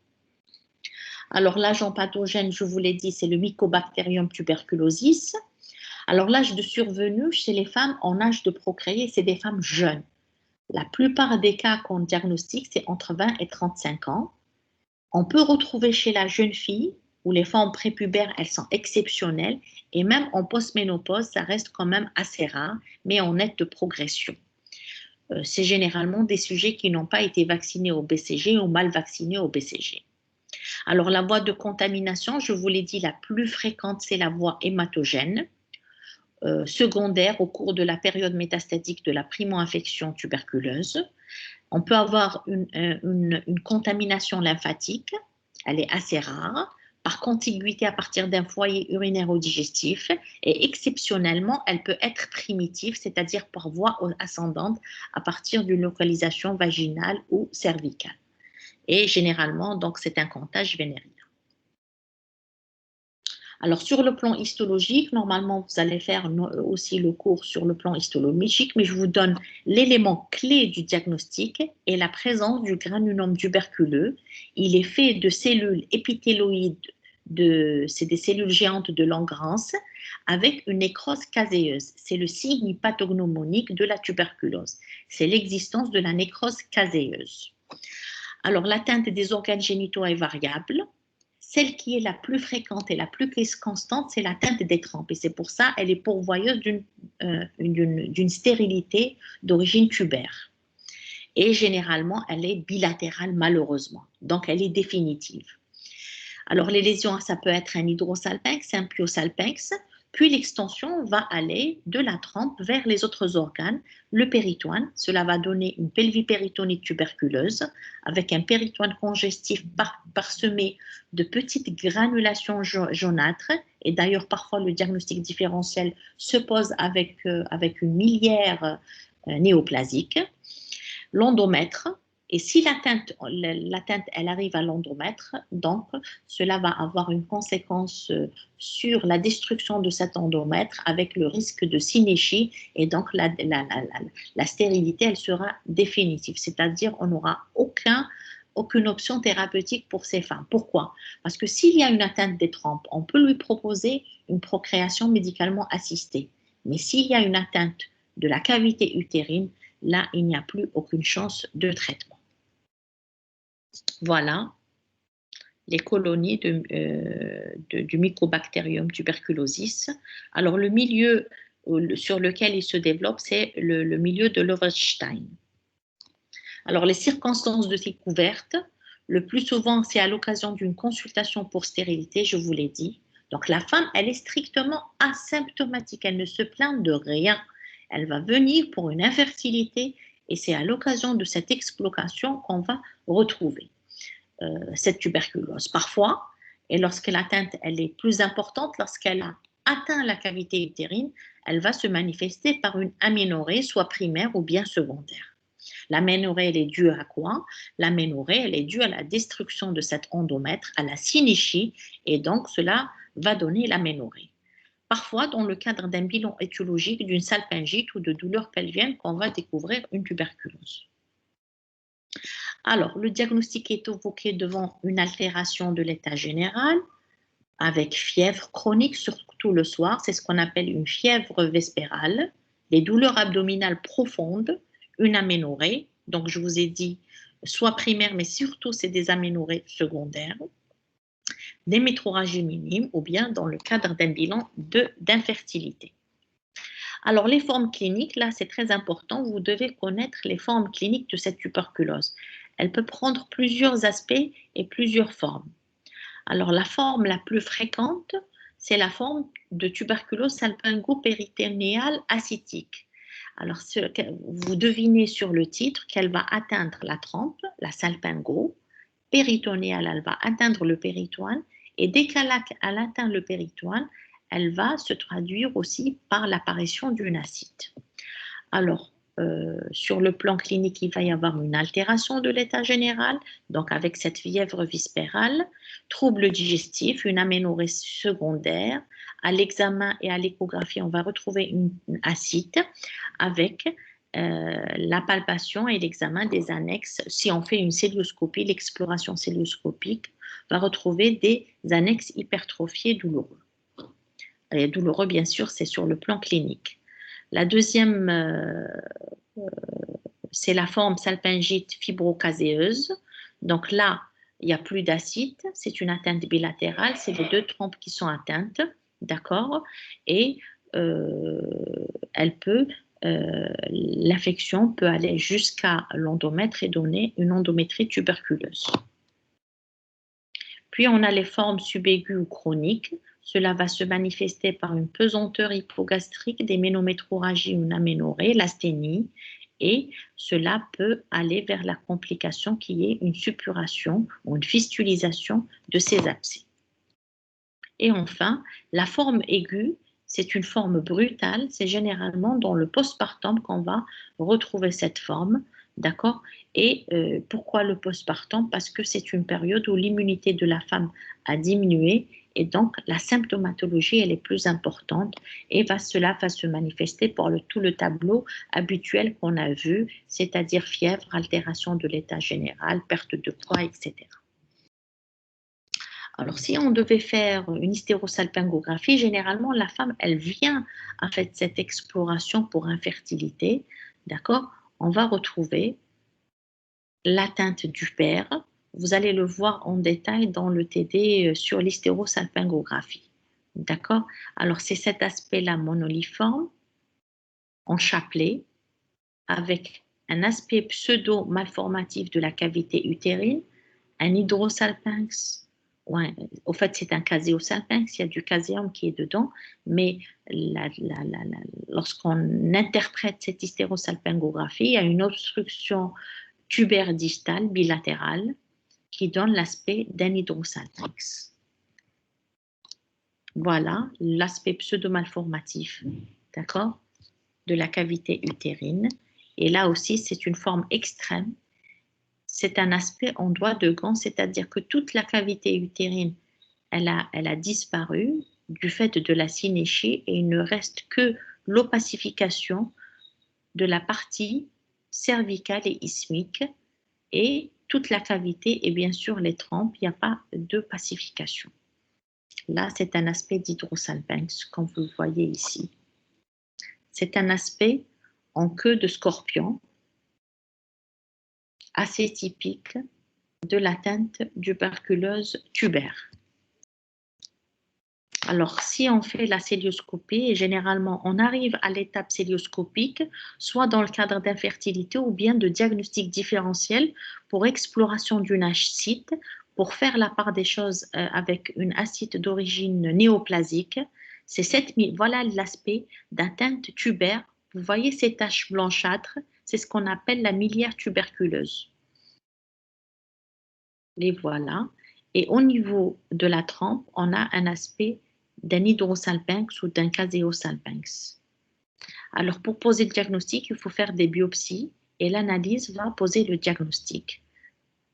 Alors, l'agent pathogène, je vous l'ai dit, c'est le Mycobacterium tuberculosis. Alors, l'âge de survenue chez les femmes en âge de procréer, c'est des femmes jeunes. La plupart des cas qu'on diagnostique, c'est entre 20 et 35 ans. On peut retrouver chez la jeune fille, où les formes prépubères, elles sont exceptionnelles, et même en post-ménopause, ça reste quand même assez rare, mais en nette progression. C'est généralement des sujets qui n'ont pas été vaccinés au BCG ou mal vaccinés au BCG. Alors, la voie de contamination, je vous l'ai dit, la plus fréquente, c'est la voie hématogène. Secondaire au cours de la période métastatique de la primo-infection tuberculeuse. On peut avoir une contamination lymphatique, elle est assez rare, par contiguïté à partir d'un foyer urinaire ou digestif, et exceptionnellement, elle peut être primitive, c'est-à-dire par voie ascendante à partir d'une localisation vaginale ou cervicale. Et généralement, donc, c'est un comptage vénérien. Alors, sur le plan histologique, normalement, vous allez faire aussi le cours sur le plan histologique, mais je vous donne l'élément clé du diagnostic et la présence du granulome tuberculeux. Il est fait de cellules épithéloïdes, c'est des cellules géantes de Langerhans, avec une nécrose caséeuse. C'est le signe pathognomonique de la tuberculose. C'est l'existence de la nécrose caséeuse. Alors, l'atteinte des organes génitaux est variable. Celle qui est la plus fréquente et la plus constante, c'est l'atteinte des trompes. Et c'est pour ça qu'elle est pourvoyeuse d'une stérilité d'origine tubaire. Et généralement, elle est bilatérale, malheureusement. Donc, elle est définitive. Alors, les lésions, ça peut être un hydrosalpinx, un pyosalpinx, puis l'extension va aller de la trompe vers les autres organes, le péritoine. Cela va donner une pelvipéritonite tuberculeuse avec un péritoine congestif parsemé de petites granulations jaunâtres. Et d'ailleurs, parfois, le diagnostic différentiel se pose avec une miliaire néoplasique. L'endomètre. Et si l'atteinte, elle arrive à l'endomètre, donc cela va avoir une conséquence sur la destruction de cet endomètre avec le risque de synéchie et donc la stérilité, elle sera définitive, c'est-à-dire on n'aura aucune option thérapeutique pour ces femmes. Pourquoi? Parce que s'il y a une atteinte des trompes, on peut lui proposer une procréation médicalement assistée. Mais s'il y a une atteinte de la cavité utérine, là, il n'y a plus aucune chance de traitement. Voilà. les colonies du Mycobacterium tuberculosis. Alors, le milieu sur lequel il se développe, c'est le milieu de Lowenstein. Alors, les circonstances de découverte, le plus souvent, c'est à l'occasion d'une consultation pour stérilité, je vous l'ai dit. Donc, la femme, elle est strictement asymptomatique, elle ne se plaint de rien. Elle va venir pour une infertilité et c'est à l'occasion de cette exploration qu'on va retrouver cette tuberculose. Parfois, et lorsqu'elle atteinte, elle est plus importante, lorsqu'elle a atteint la cavité utérine, elle va se manifester par une aménorrhée, soit primaire ou bien secondaire. L'aménorrhée, elle est due à quoi? L'aménorrhée, elle est due à la destruction de cet endomètre, à la synéchie, et donc cela va donner l'aménorrhée. Parfois, dans le cadre d'un bilan étiologique, d'une salpingite ou de douleurs pelviennes, qu'on va découvrir une tuberculose. Alors, le diagnostic est évoqué devant une altération de l'état général, avec fièvre chronique, surtout le soir, c'est ce qu'on appelle une fièvre vespérale, des douleurs abdominales profondes, une aménorrhée, donc je vous ai dit soit primaire, mais surtout c'est des aménorrhées secondaires, des métrorragies minimes ou bien dans le cadre d'un bilan d'infertilité. Alors les formes cliniques, là c'est très important, vous devez connaître les formes cliniques de cette tuberculose. Elle peut prendre plusieurs aspects et plusieurs formes. Alors, la forme la plus fréquente, c'est la forme de tuberculose salpingo-péritonéale acytique. Alors, vous devinez sur le titre qu'elle va atteindre la trempe, la salpingo, péritonéale, elle va atteindre le péritoine, et dès qu'elle atteint le péritoine, elle va se traduire aussi par l'apparition d'une acide. Alors, sur le plan clinique, il va y avoir une altération de l'état général, donc avec cette fièvre vispérale, troubles digestifs, une aménorrhée secondaire. À l'examen et à l'échographie, on va retrouver une acide avec la palpation et l'examen des annexes. Si on fait une célioscopie, l'exploration célioscopique, on va retrouver des annexes hypertrophiées douloureux. Et douloureux, bien sûr, c'est sur le plan clinique. La deuxième, c'est la forme salpingite fibrocaséeuse. Donc là, il n'y a plus d'acide, c'est une atteinte bilatérale, c'est les deux trompes qui sont atteintes, d'accord? Et l'infection peut aller jusqu'à l'endomètre et donner une endométrie tuberculeuse. Puis on a les formes subaiguës ou chroniques. Cela va se manifester par une pesanteur hypogastrique, des ménométrorragies ou une aménorrhée, l'asthénie, et cela peut aller vers la complication qui est une suppuration ou une fistulisation de ces abcès. Et enfin, la forme aiguë, c'est une forme brutale, c'est généralement dans le postpartum qu'on va retrouver cette forme, d'accord? Et pourquoi le postpartum? Parce que c'est une période où l'immunité de la femme a diminué et donc la symptomatologie elle est plus importante et cela va se manifester pour tout le tableau habituel qu'on a vu, c'est-à-dire fièvre, altération de l'état général, perte de poids, etc. Alors, si on devait faire une hystérosalpingographie, généralement, la femme, elle vient à fait cette exploration pour infertilité, d'accord? On va retrouver l'atteinte du père. Vous allez le voir en détail dans le TD sur l'hystérosalpingographie, d'accord? Alors, c'est cet aspect-là monoliforme, en chapelet, avec un aspect pseudo-malformatif de la cavité utérine, un hydrosalpinx. Ouais, au fait, c'est un caséosalpinx, il y a du caséum qui est dedans, mais lorsqu'on interprète cette hystérosalpingographie, il y a une obstruction tubaire distale bilatérale qui donne l'aspect d'un hydrosalpinx. Voilà l'aspect pseudo-malformatif, d'accord, de la cavité utérine. Et là aussi, c'est une forme extrême. C'est un aspect en doigt de gant, c'est-à-dire que toute la cavité utérine, elle a disparu du fait de la synéchie et il ne reste que l'opacification de la partie cervicale et isthmique et toute la cavité et bien sûr les trompes, il n'y a pas de pacification. Là, c'est un aspect d'hydrosalpinx, comme vous le voyez ici. C'est un aspect en queue de scorpion, assez typique de l'atteinte tuberculeuse tubaire. Alors, si on fait la célioscopie, et généralement, on arrive à l'étape célioscopique, soit dans le cadre d'infertilité ou bien de diagnostic différentiel pour exploration d'une ascite, pour faire la part des choses avec une ascite d'origine néoplasique. Voilà l'aspect d'atteinte tubaire. Vous voyez ces taches blanchâtres, c'est ce qu'on appelle la miliaire tuberculeuse. Les voilà. Et au niveau de la trempe, on a un aspect d'un hydrosalpinx ou d'un caséosalpinx. Alors, pour poser le diagnostic, il faut faire des biopsies et l'analyse va poser le diagnostic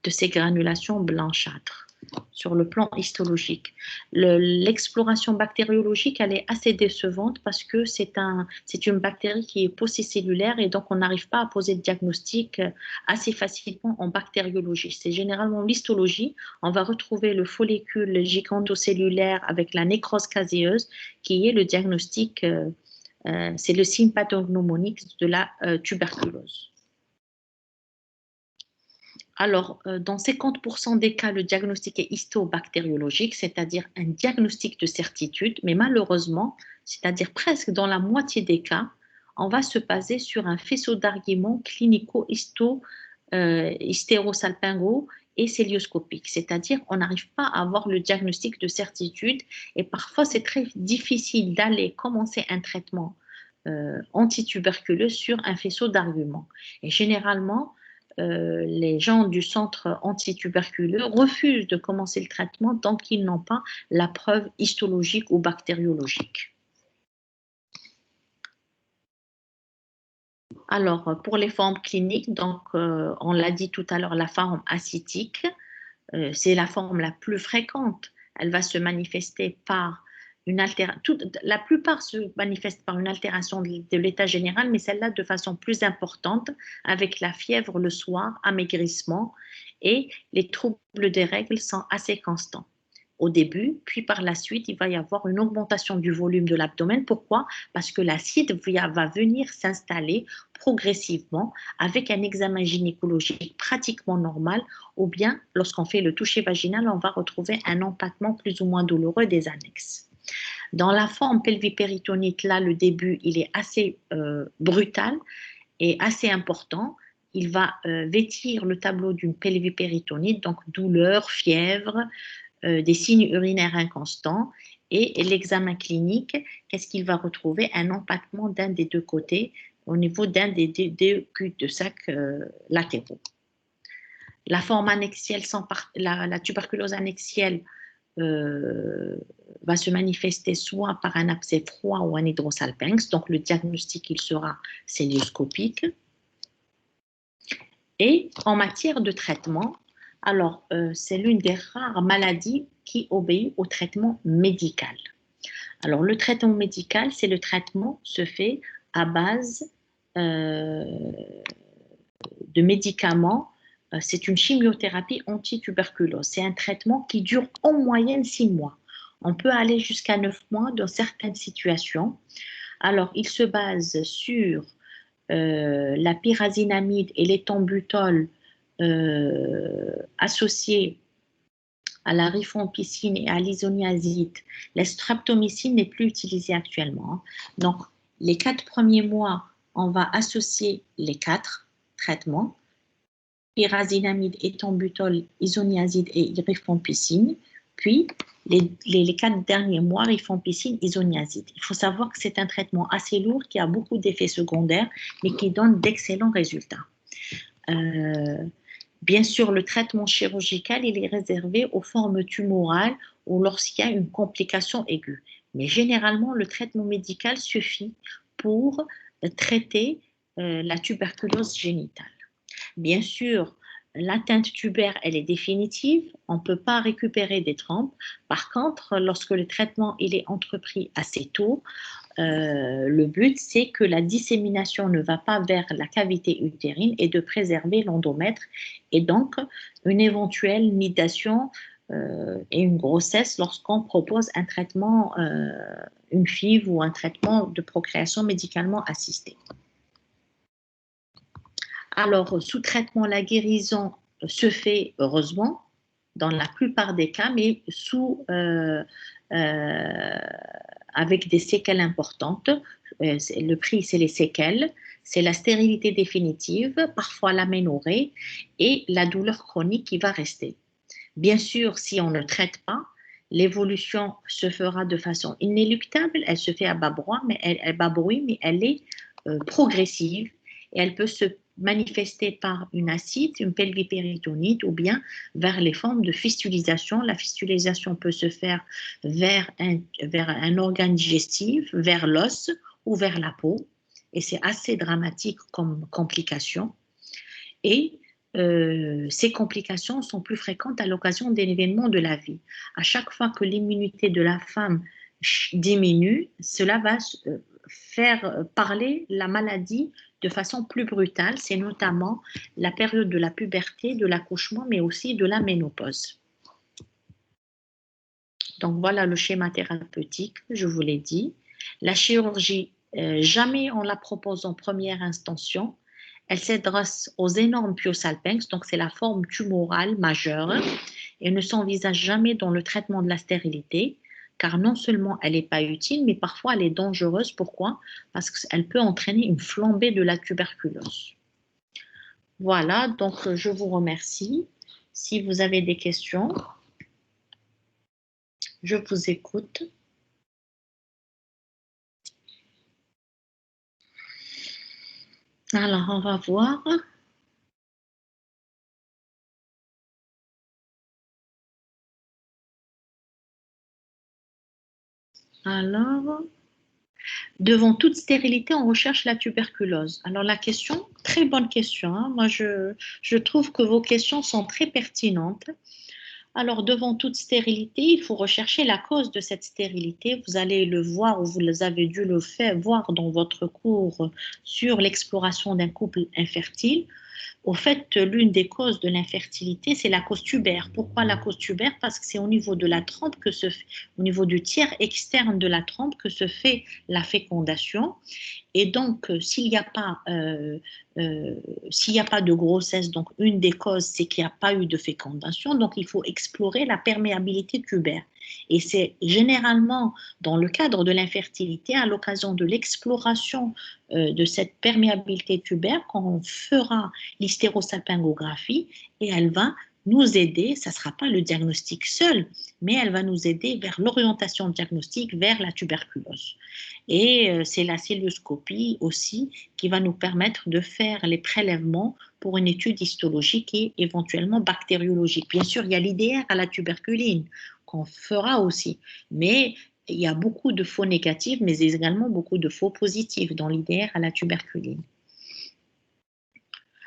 de ces granulations blanchâtres sur le plan histologique. L'exploration bactériologique, elle est assez décevante parce que c'est une bactérie qui est paucicellulaire et donc on n'arrive pas à poser le diagnostic assez facilement en bactériologie. C'est généralement l'histologie. On va retrouver le follicule gigantocellulaire avec la nécrose caséeuse qui est le diagnostic, c'est le signe pathognomonique de la tuberculose. Alors, dans 50% des cas, le diagnostic est histobactériologique, c'est-à-dire un diagnostic de certitude, mais malheureusement, c'est-à-dire presque dans la moitié des cas, on va se baser sur un faisceau d'arguments clinico-hystérosalpingo et célioscopique, c'est-à-dire on n'arrive pas à avoir le diagnostic de certitude et parfois c'est très difficile d'aller commencer un traitement antituberculeux sur un faisceau d'arguments. Et généralement, les gens du centre antituberculeux refusent de commencer le traitement tant qu'ils n'ont pas la preuve histologique ou bactériologique. Alors, pour les formes cliniques, donc, on l'a dit tout à l'heure, la forme ascitique, c'est la forme la plus fréquente. Elle va se manifester par la plupart se manifestent par une altération de l'état général, mais celle-là de façon plus importante, avec la fièvre le soir, amaigrissement, et les troubles des règles sont assez constants au début, puis par la suite, il va y avoir une augmentation du volume de l'abdomen. Pourquoi? Parce que l'acide va venir s'installer progressivement avec un examen gynécologique pratiquement normal, ou bien lorsqu'on fait le toucher vaginal, on va retrouver un empattement plus ou moins douloureux des annexes. Dans la forme pelvipéritonite, là, le début, il est assez brutal et assez important. Il va vêtir le tableau d'une pelvipéritonite, donc douleur, fièvre, des signes urinaires inconstants. Et l'examen clinique, qu'est-ce qu'il va retrouver? Un empattement d'un des deux côtés au niveau d'un des deux cul-de-sac latéraux. La forme annexielle, la tuberculose annexielle va se manifester soit par un abcès froid ou un hydrosalpinx, donc le diagnostic il sera célioscopique. Et en matière de traitement, alors c'est l'une des rares maladies qui obéit au traitement médical. Alors le traitement médical, c'est le traitement se fait à base de médicaments. C'est une chimiothérapie antituberculose. C'est un traitement qui dure en moyenne 6 mois. On peut aller jusqu'à 9 mois dans certaines situations. Alors, il se base sur la pyrazinamide et l'éthambutol associés à la rifampicine et à l'isoniazide. La streptomycine n'est plus utilisée actuellement. Donc, les 4 premiers mois, on va associer les 4 traitements. Pyrazinamide, éthambutol, isoniazide et rifampicine. Puis, les 4 derniers mois, rifampicine, isoniazide. Il faut savoir que c'est un traitement assez lourd qui a beaucoup d'effets secondaires, mais qui donne d'excellents résultats. Bien sûr, le traitement chirurgical, il est réservé aux formes tumorales ou lorsqu'il y a une complication aiguë. Mais généralement, le traitement médical suffit pour traiter la tuberculose génitale. Bien sûr, l'atteinte tubaire, elle est définitive. On ne peut pas récupérer des trompes. Par contre, lorsque le traitement il est entrepris assez tôt, le but, c'est que la dissémination ne va pas vers la cavité utérine et de préserver l'endomètre et donc une éventuelle nidation et une grossesse lorsqu'on propose un traitement, une FIV ou un traitement de procréation médicalement assistée. Alors, sous traitement, la guérison se fait, heureusement, dans la plupart des cas, mais avec des séquelles importantes. Le prix, c'est les séquelles, c'est la stérilité définitive, parfois l'aménorrhée et la douleur chronique qui va rester. Bien sûr, si on ne traite pas, l'évolution se fera de façon inéluctable, elle se fait à bas bruit, mais elle est progressive et elle peut se manifester par une ascite, une pelvipéritonite ou bien vers les formes de fistulisation. La fistulisation peut se faire vers un organe digestif, vers l'os ou vers la peau et c'est assez dramatique comme complication. Et ces complications sont plus fréquentes à l'occasion d'événements de la vie. À chaque fois que l'immunité de la femme diminue, cela va faire parler la maladie de façon plus brutale. C'est notamment la période de la puberté, de l'accouchement, mais aussi de la ménopause. Donc voilà le schéma thérapeutique, je vous l'ai dit. La chirurgie, jamais on la propose en première intention. Elle s'adresse aux énormes pyosalpinx, donc c'est la forme tumorale majeure, et ne s'envisage jamais dans le traitement de la stérilité, car non seulement elle n'est pas utile, mais parfois elle est dangereuse. Pourquoi? Parce qu'elle peut entraîner une flambée de la tuberculose. Voilà, donc je vous remercie. Si vous avez des questions, je vous écoute. Alors, on va voir. Alors, devant toute stérilité, on recherche la tuberculose. Alors, la question, très bonne question, hein. Moi, je trouve que vos questions sont très pertinentes. Alors, devant toute stérilité, il faut rechercher la cause de cette stérilité. Vous allez le voir ou vous avez dû le voir dans votre cours sur l'exploration d'un couple infertile. Au fait, l'une des causes de l'infertilité, c'est la cause tubaire. Pourquoi la cause tubaire? Parce que c'est au niveau de la trompe au niveau du tiers externe de la trompe que se fait la fécondation. Et donc, s'il n'y a pas de grossesse, donc une des causes, c'est qu'il n'y a pas eu de fécondation. Donc, il faut explorer la perméabilité tubaire. Et c'est généralement dans le cadre de l'infertilité, à l'occasion de l'exploration de cette perméabilité tubaire, qu'on fera l'hystérosalpingographie et elle va nous aider, ça ne sera pas le diagnostic seul, mais elle va nous aider vers l'orientation diagnostique vers la tuberculose. Et c'est la célioscopie aussi qui va nous permettre de faire les prélèvements pour une étude histologique et éventuellement bactériologique. Bien sûr, il y a l'IDR à la tuberculine qu'on fera aussi, mais il y a beaucoup de faux négatifs, mais également beaucoup de faux positifs dans l'IDR à la tuberculine.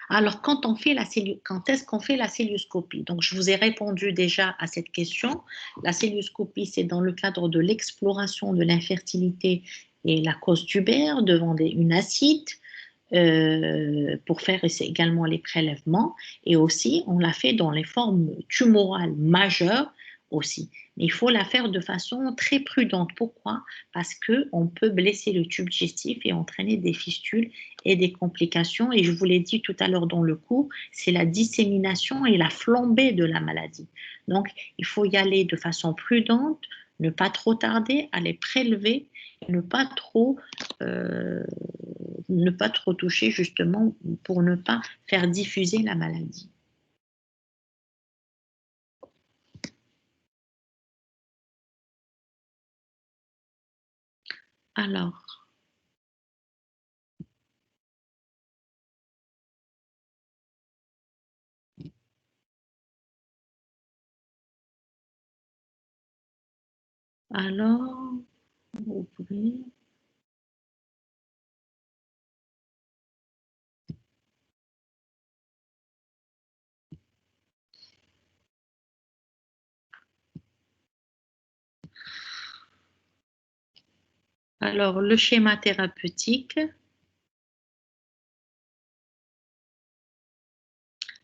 Alors, quand est-ce qu'on fait la célioscopie? Donc, je vous ai répondu déjà à cette question. La célioscopie, c'est dans le cadre de l'exploration de l'infertilité et la cause tubaire devant une acide pour faire également les prélèvements. Et aussi, on l'a fait dans les formes tumorales majeures aussi. Mais il faut la faire de façon très prudente. Pourquoi? Parce qu'on peut blesser le tube digestif et entraîner des fistules et des complications. Et je vous l'ai dit tout à l'heure dans le cours, c'est la dissémination et la flambée de la maladie. Donc, il faut y aller de façon prudente, ne pas trop tarder à les prélever, et ne pas trop toucher justement pour ne pas faire diffuser la maladie. Alors, vous pouvez... Alors, le schéma thérapeutique.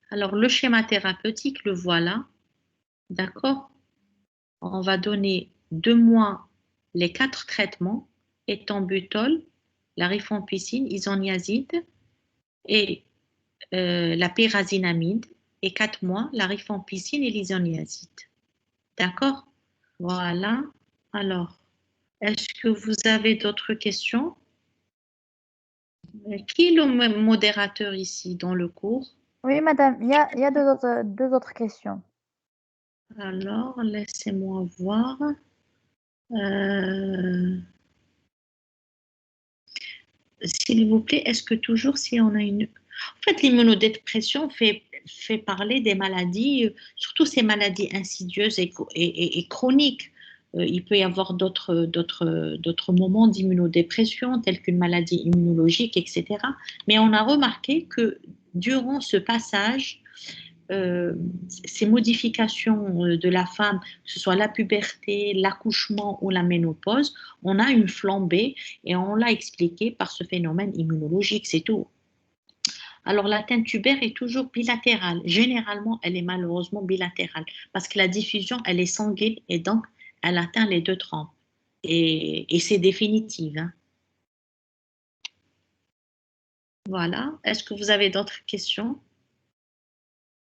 Alors, le schéma thérapeutique, le voilà. D'accord? On va donner 2 mois les 4 traitements, éthambutol, la rifampicine, isoniazide et la pyrazinamide. et 4 mois, la rifampicine et l'isoniazide. D'accord? Voilà. Alors, est-ce que vous avez d'autres questions? Qui est le modérateur ici dans le cours? Oui, madame, il y a deux autres questions. Alors, laissez-moi voir. Euh, S'il vous plaît, est-ce que toujours si on a une... En fait, l'immunodépression fait parler des maladies, surtout ces maladies insidieuses et chroniques. Il peut y avoir d'autres moments d'immunodépression, tels qu'une maladie immunologique, etc. Mais on a remarqué que durant ce passage, euh, ces modifications de la femme, que ce soit la puberté, l'accouchement ou la ménopause, on a une flambée et on l'a expliqué par ce phénomène immunologique, c'est tout. Alors la teinte tubaire est toujours bilatérale. Généralement, elle est malheureusement bilatérale parce que la diffusion, elle est sanguine et donc elle atteint les deux trompes. Et c'est définitif, hein. Voilà. Est-ce que vous avez d'autres questions?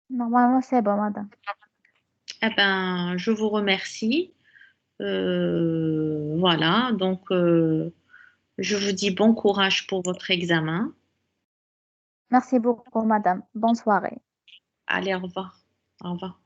Normalement, c'est bon, madame. Eh ben, je vous remercie. Voilà, donc je vous dis bon courage pour votre examen. Merci beaucoup, madame. Bonne soirée. Allez, au revoir. Au revoir.